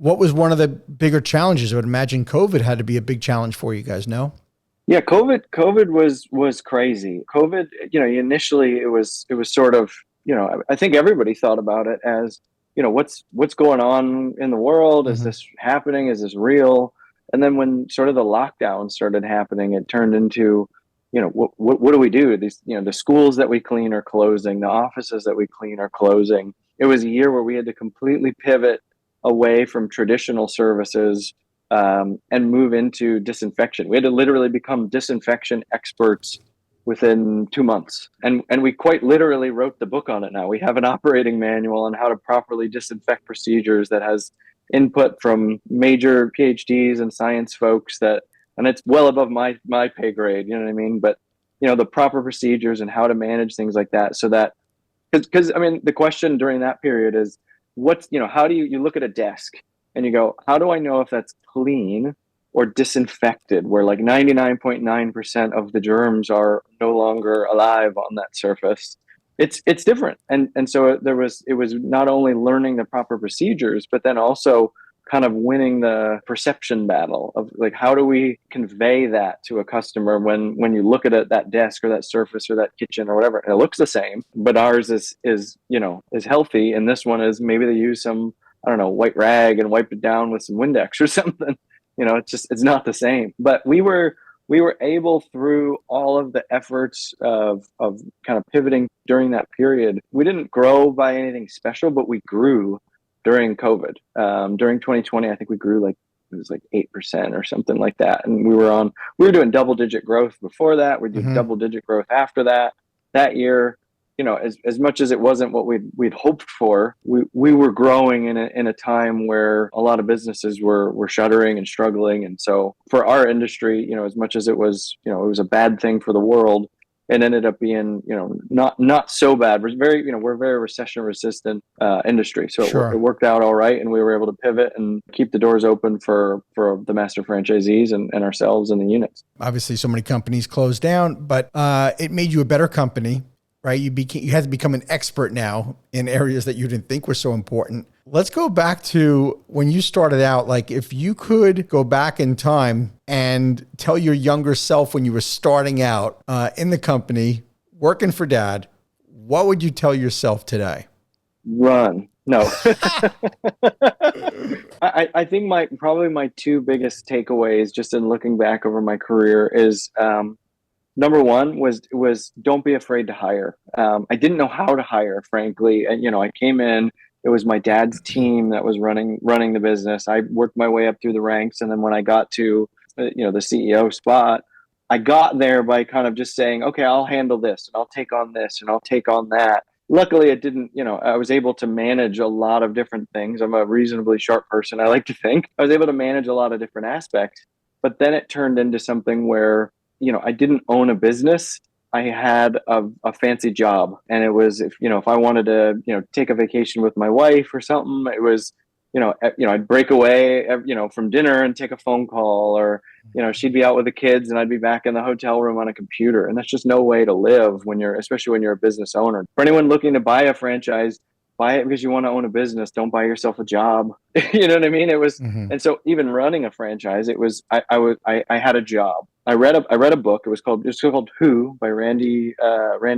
What was one of the bigger challenges? I would imagine COVID had to be a big challenge for you guys, no? Yeah, COVID was crazy. COVID, initially it was sort of, I think everybody thought about it as, what's going on in the world? Is Hmm. this happening? Is this real? And then when sort of the lockdown started happening, it turned into, what do we do? These, the schools that we clean are closing, the offices that we clean are closing. It was a year where we had to completely pivot away from traditional services, and move into disinfection. We had to literally become disinfection experts within 2 months. And we quite literally wrote the book on it now. We have an operating manual on how to properly disinfect procedures that has input from major PhDs and science folks and it's well above my pay grade, you know what I mean? But the proper procedures and how to manage things like that so that because I mean the question during that period is how do you look at a desk and you go, how do I know if that's clean or disinfected, where like 99.9% of the germs are no longer alive on that surface? It's different. And so it was not only learning the proper procedures, but then also kind of winning the perception battle of like, how do we convey that to a customer when you look at it, that desk or that surface or that kitchen or whatever, and it looks the same, but ours is healthy, and this one is, maybe they use some, I don't know, white rag and wiped it down with some Windex or something. It's not the same. But we were able, through all of the efforts of kind of pivoting during that period. We didn't grow by anything special, but we grew during COVID. During 2020, I think we grew like, it was like 8% or something like that. And we were doing double digit growth before that. We did Hmm. double digit growth after that. That year, as much as it wasn't what we'd hoped for, we were growing in a time where a lot of businesses were shuttering and struggling. And so for our industry, as much as it was a bad thing for the world, it ended up being, not so bad. We're a very recession resistant industry, so it Sure. worked out all right, and we were able to pivot and keep the doors open for the master franchisees and ourselves and the units. Obviously, so many companies closed down, but it made you a better company, right? You had to become an expert now in areas that you didn't think were so important. Let's go back to when you started out. Like, if you could go back in time and tell your younger self when you were starting out in the company, working for dad, what would you tell yourself today? Run. No. I think probably my two biggest takeaways just in looking back over my career is, number one was don't be afraid to hire. I didn't know how to hire, frankly. And I came in. It was my dad's team that was running the business. I worked my way up through the ranks, and then when I got to the CEO spot, I got there by kind of just saying, okay, I'll handle this, and I'll take on this, and I'll take on that. Luckily, it didn't. I was able to manage a lot of different things. I'm a reasonably sharp person, I like to think. I was able to manage a lot of different aspects, but then it turned into something where I didn't own a business. I had a fancy job, and it was, if I wanted to take a vacation with my wife or something, it was I'd break away from dinner and take a phone call, or she'd be out with the kids and I'd be back in the hotel room on a computer, and that's just no way to live especially when you're a business owner. For anyone looking to buy a franchise, buy it because you want to own a business. Don't buy yourself a job. You know what I mean? It was, Hmm. and so even running a franchise, it was, I had a job. I read a book. It was called Who by Randy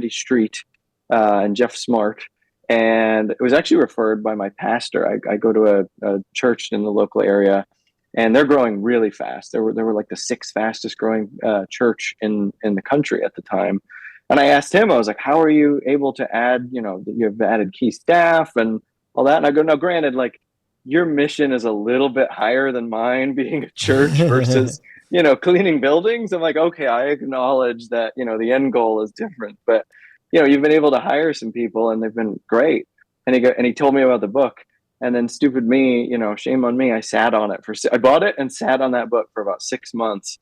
Street, and Jeff Smart, and it was actually referred by my pastor. I go to a church in the local area, and they're growing really fast. They were like the sixth fastest growing church in the country at the time. And I asked him, I was like, "How are you able to add? You've added key staff and all that." And I go, "No, granted, like your mission is a little bit higher than mine, being a church versus cleaning buildings." I'm like, "Okay, I acknowledge that the end goal is different, but you've been able to hire some people and they've been great." And he told me about the book, and then stupid me, shame on me, I sat on it I bought it and sat on that book for about 6 months,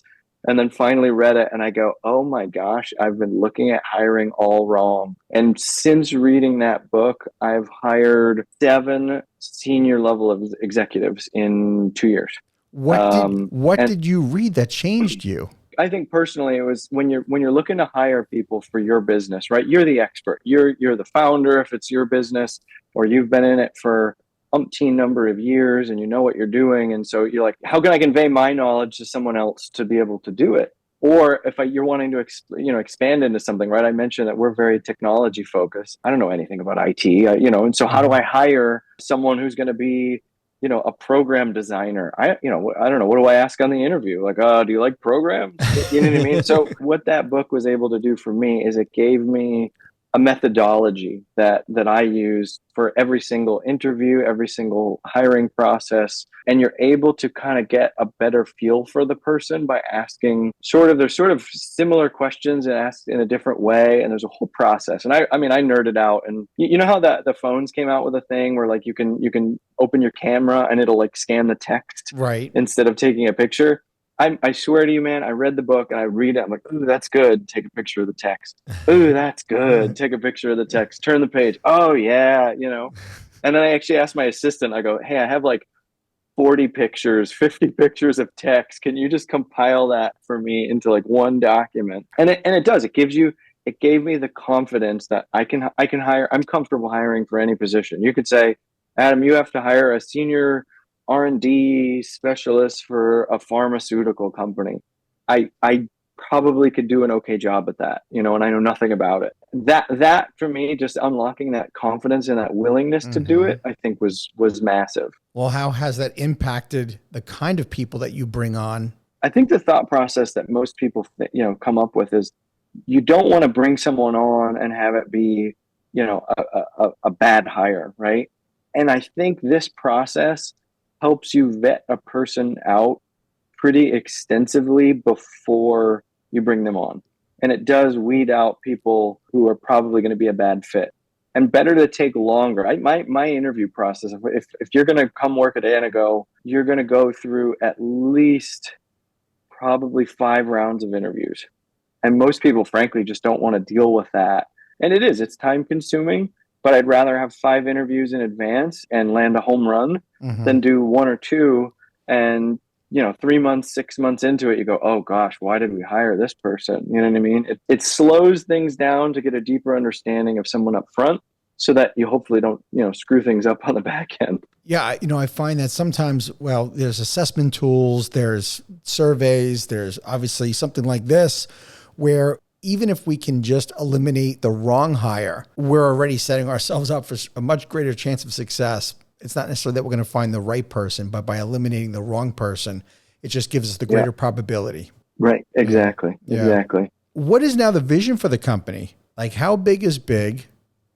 and then finally read it, and I go, "Oh my gosh, I've been looking at hiring all wrong." And since reading that book, I've hired 7 senior level of executives in 2 years. What And did you read that changed you? I think personally, it was when you're looking to hire people for your business, right? You're the expert. You're the founder if it's your business, or you've been in it for umpteen number of years and you know what you're doing. And so you're like, how can I convey my knowledge to someone else to be able to do it? Or if you're wanting to expand into something, right? I mentioned that we're very technology focused. I don't know anything about IT, and so how do I hire someone who's going to be, a program designer? I don't know. What do I ask on the interview? Like, do you like programs? You know what I mean? So what that book was able to do for me is it gave me a methodology that I use for every single interview, every single hiring process. And you're able to kind of get a better feel for the person by asking there's sort of similar questions and asked in a different way. And there's a whole process. And I mean, I nerded out, and you know how the phones came out with a thing where like you can open your camera and it'll like scan the text Right. instead of taking a picture. I swear to you, man, I read the book and I read it. I'm like, ooh, that's good. Take a picture of the text. Ooh, that's good. Take a picture of the text. Turn the page. Oh, yeah, And then I actually asked my assistant, I go, hey, I have like 40 pictures, 50 pictures of text. Can you just compile that for me into like one document? And it does. It gave me the confidence that I can hire. I'm comfortable hiring for any position. You could say, Adam, you have to hire a senior R&D specialist for a pharmaceutical company. I probably could do an okay job at that, and I know nothing about it. That for me, just unlocking that confidence and that willingness to do it, I think was massive. Well, how has that impacted the kind of people that you bring on? I think the thought process that most people, come up with is you don't want to bring someone on and have it be, a bad hire, right? And I think this process helps you vet a person out pretty extensively before you bring them on. And it does weed out people who are probably going to be a bad fit. And better to take longer. My interview process, if you're going to come work at Anago, you're going to go through at least probably 5 rounds of interviews. And most people, frankly, just don't want to deal with that. And it's time consuming, but I'd rather have 5 interviews in advance and land a home run than do 1 or 2. And, 3 months, 6 months into it, you go, oh gosh, why did we hire this person? You know what I mean? It slows things down to get a deeper understanding of someone up front so that you hopefully don't, screw things up on the back end. Yeah. I find that sometimes, there's assessment tools, there's surveys, there's obviously something like this where even if we can just eliminate the wrong hire, we're already setting ourselves up for a much greater chance of success. It's not necessarily that we're going to find the right person, but by eliminating the wrong person, it just gives us the greater probability. Right. Exactly. Yeah. Exactly. What is now the vision for the company? Like how big is big,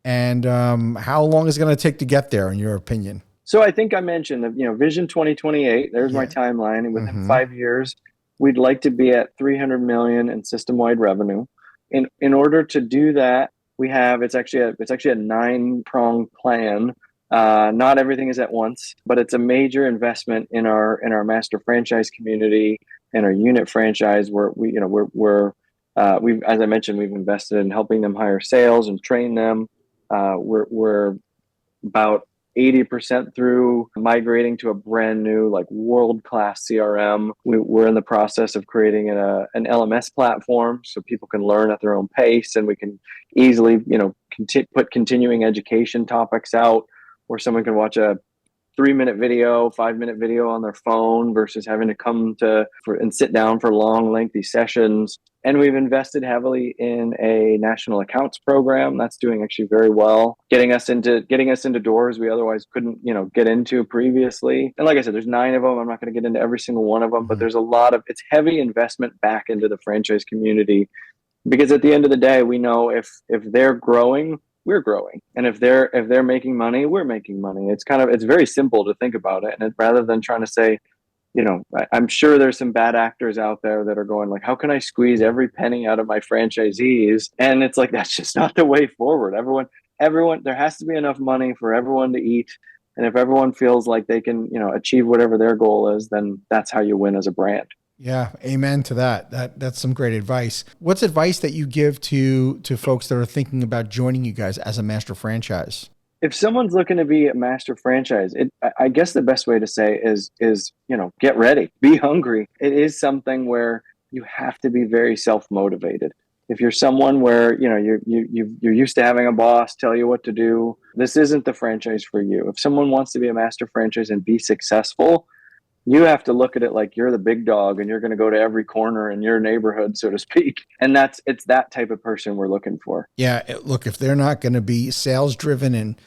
and how long is it going to take to get there, in your opinion? So I think I mentioned that, Vision 2028, there's my timeline. And within 5 years, we'd like to be at 300 million in system-wide revenue. In order to do that, it's actually a 9-pronged plan. Not everything is at once, but it's a major investment in our master franchise community and our unit franchise where we've, as I mentioned, we've invested in helping them hire sales and train them. We're about 80% through migrating to a brand new, like world-class CRM. We're in the process of creating an LMS platform so people can learn at their own pace, and we can easily, put continuing education topics out where someone can watch a 3-minute video, 5-minute video on their phone versus having to come and sit down for long, lengthy sessions. And we've invested heavily in a national accounts program that's doing actually very well, getting us into doors we otherwise couldn't, get into previously. And like I said, there's 9 of them. I'm not going to get into every single one of them, but there's it's heavy investment back into the franchise community, because at the end of the day, we know if they're growing, we're growing. And if they're making money, we're making money. It's very simple to think about it. And rather than trying to say, I'm sure there's some bad actors out there that are going like, how can I squeeze every penny out of my franchisees? And it's like, that's just not the way forward. Everyone, there has to be enough money for everyone to eat. And if everyone feels like they can, achieve whatever their goal is, then that's how you win as a brand. Yeah. Amen to that. That's some great advice. What's advice that you give to folks that are thinking about joining you guys as a master franchise? If someone's looking to be a master franchise, I guess the best way to say is, get ready, be hungry. It is something where you have to be very self-motivated. If you're someone where, you're used to having a boss tell you what to do, this isn't the franchise for you. If someone wants to be a master franchise and be successful, you have to look at it like you're the big dog and you're going to go to every corner in your neighborhood, so to speak. And it's that type of person we're looking for. Yeah. Look, if they're not going to be sales driven and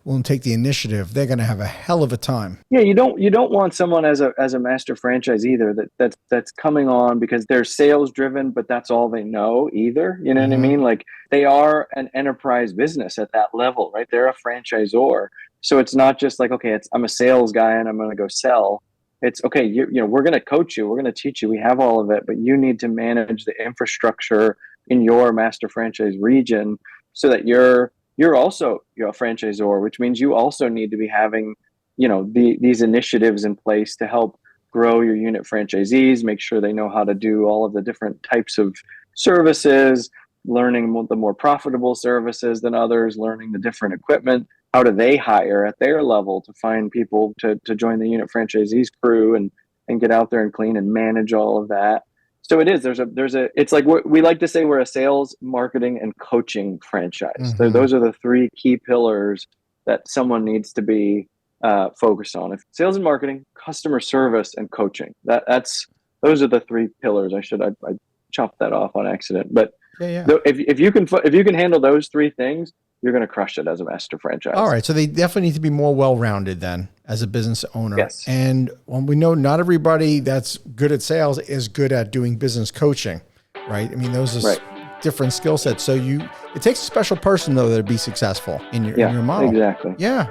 won't take the initiative, they're going to have a hell of a time. Yeah, you don't want someone as a master franchise either that's coming on because they're sales driven, but that's all they know either. You know what I mean? Like, they are an enterprise business at that level, right? They're a franchisor. So it's not just like, okay, I'm a sales guy and I'm going to go sell. It's okay, we're going to coach you, we're going to teach you, we have all of it, but you need to manage the infrastructure in your master franchise region so that you're also a franchisor, which means you also need to be having, these initiatives in place to help grow your unit franchisees, make sure they know how to do all of the different types of services, learning the more profitable services than others, learning the different equipment. How do they hire at their level to find people to join the unit franchisees crew and get out there and clean and manage all of that? So it is, it's like, we like to say we're a sales, marketing, and coaching franchise. So those are the three key pillars that someone needs to be focused on. If sales and marketing, customer service, and coaching, those are the three pillars. I chopped that off on accident, but if you can handle those three things, you're going to crush it as a master franchise. All right. So they definitely need to be more well-rounded then as a business owner. Yes. And when we know not everybody that's good at sales is good at doing business coaching, right? I mean, those are different skill sets. So it takes a special person though to be successful in your model. Exactly. Yeah.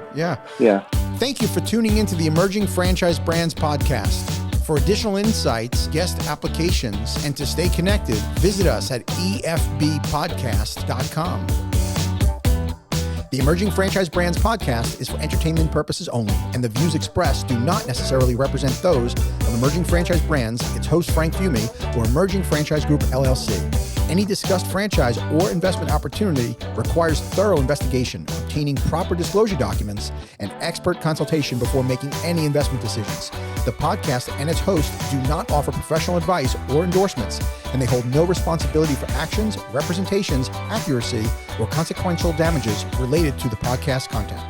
Thank you for tuning into the Emerging Franchise Brands podcast. For additional insights, guest applications, and to stay connected, visit us at efbpodcast.com. The Emerging Franchise Brands podcast is for entertainment purposes only, and the views expressed do not necessarily represent those of Emerging Franchise Brands, its host Frank Fiume, or Emerging Franchise Group LLC. Any discussed franchise or investment opportunity requires thorough investigation, obtaining proper disclosure documents, and expert consultation before making any investment decisions. The podcast and its host do not offer professional advice or endorsements, and they hold no responsibility for actions, representations, accuracy, or consequential damages related to the podcast content.